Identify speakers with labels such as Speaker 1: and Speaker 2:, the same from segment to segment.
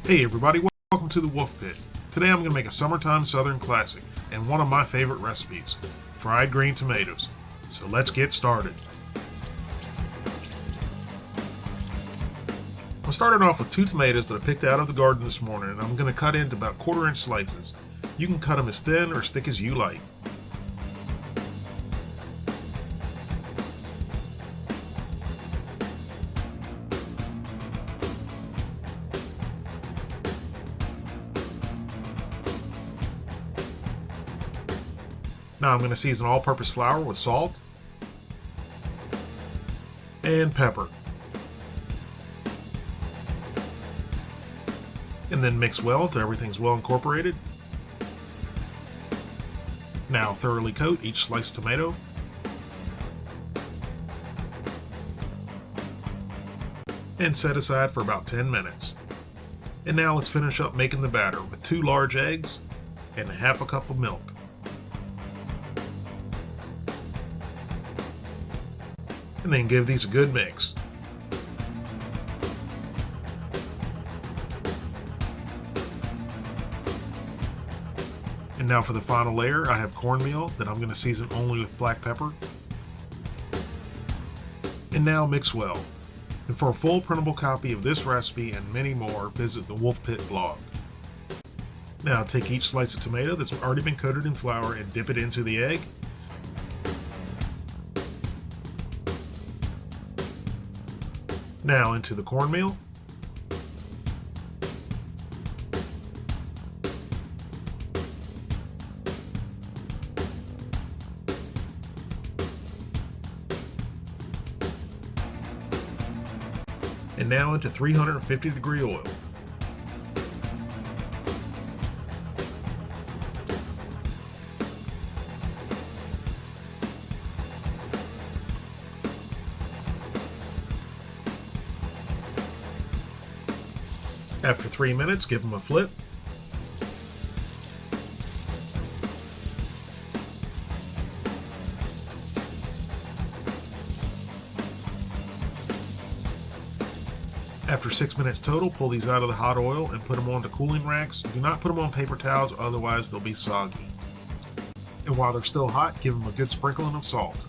Speaker 1: Hey everybody, welcome to the Wolf Pit. Today I'm going to make a summertime southern classic and one of my favorite recipes, fried green tomatoes. So let's get started. I'm starting off with 2 tomatoes that I picked out of the garden this morning, and I'm going to cut into about 1/4 inch slices. You can cut them as thin or as thick as you like. Now I'm going to season all-purpose flour with salt and pepper. And then mix well until everything's well incorporated. Now thoroughly coat each sliced tomato. And set aside for about 10 minutes. And now let's finish up making the batter with 2 large eggs and 1/2 cup of milk. And then give these a good mix. And now for the final layer, I have cornmeal that I'm going to season only with black pepper. And now mix well. And for a full printable copy of this recipe and many more, visit the Wolf Pit blog. Now take each slice of tomato that's already been coated in flour and dip it into the egg. Now into the cornmeal. And now into 350-degree oil. After 3 minutes, give them a flip. After 6 minutes total, pull these out of the hot oil and put them onto cooling racks. Do not put them on paper towels, otherwise they'll be soggy. And while they're still hot, give them a good sprinkling of salt.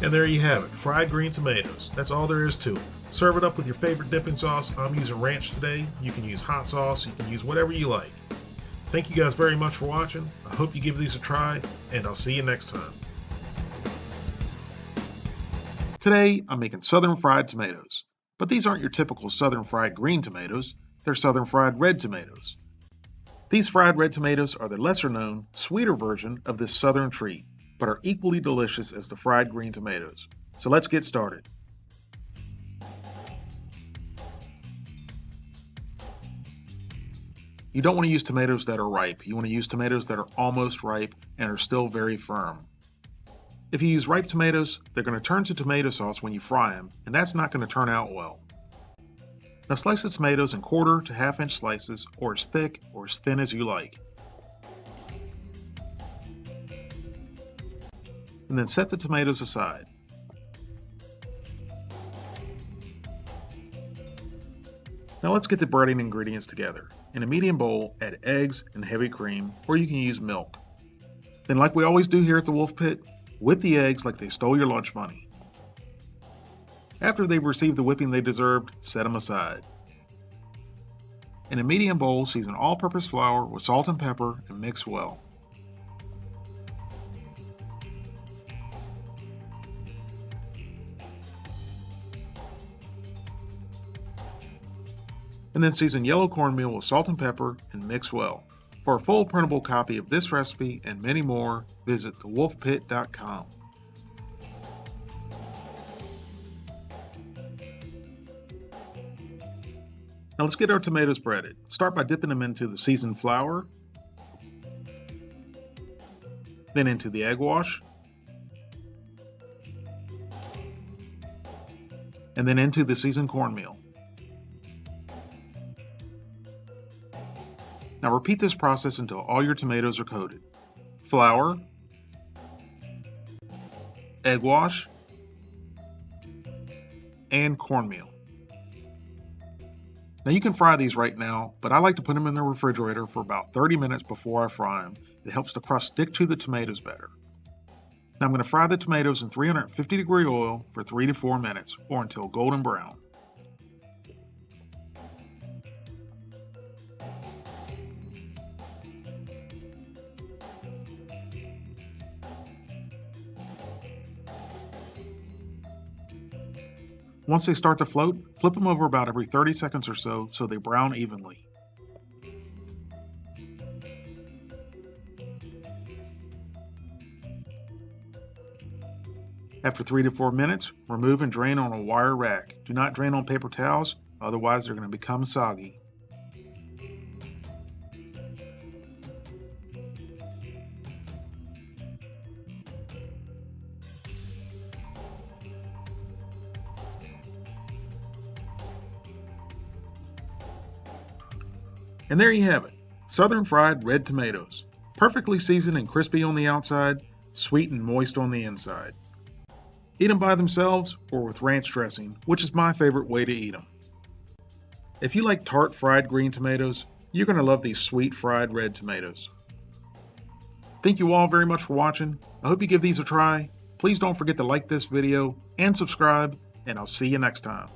Speaker 1: And there you have it, fried green tomatoes. That's all there is to it. Serve it up with your favorite dipping sauce. I'm using ranch today. You can use hot sauce, you can use whatever you like. Thank you guys very much for watching. I hope you give these a try, and I'll see you next time. Today, I'm making southern fried tomatoes. But these aren't your typical southern fried green tomatoes, they're southern fried red tomatoes. These fried red tomatoes are the lesser known, sweeter version of this southern treat, but are equally delicious as the fried green tomatoes. So let's get started. You don't want to use tomatoes that are ripe. You want to use tomatoes that are almost ripe and are still very firm. If you use ripe tomatoes, they're going to turn to tomato sauce when you fry them, and that's not going to turn out well. Now slice the tomatoes in 1/4 to 1/2 inch slices, or as thick or as thin as you like. And then set the tomatoes aside. Now let's get the breading ingredients together. In a medium bowl, add eggs and heavy cream, or you can use milk. Then like we always do here at the Wolf Pit, whip the eggs like they stole your lunch money. After they've received the whipping they deserved, set them aside. In a medium bowl, season all-purpose flour with salt and pepper and mix well. And then season yellow cornmeal with salt and pepper and mix well. For a full printable copy of this recipe and many more, visit thewolfpit.com. Now let's get our tomatoes breaded. Start by dipping them into the seasoned flour, then into the egg wash, and then into the seasoned cornmeal. Now repeat this process until all your tomatoes are coated. Flour, egg wash, and cornmeal. Now you can fry these right now, but I like to put them in the refrigerator for about 30 minutes before I fry them. It helps the crust stick to the tomatoes better. Now I'm going to fry the tomatoes in 350-degree oil for 3 to 4 minutes, or until golden brown. Once they start to float, flip them over about every 30 seconds or so they brown evenly. After 3 to 4 minutes, remove and drain on a wire rack. Do not drain on paper towels, otherwise they're going to become soggy. And there you have it, Southern fried red tomatoes. Perfectly seasoned and crispy on the outside, sweet and moist on the inside. Eat them by themselves or with ranch dressing, which is my favorite way to eat them. If you like tart fried green tomatoes, you're going to love these sweet fried red tomatoes. Thank you all very much for watching. I hope you give these a try. Please don't forget to like this video and subscribe, and I'll see you next time.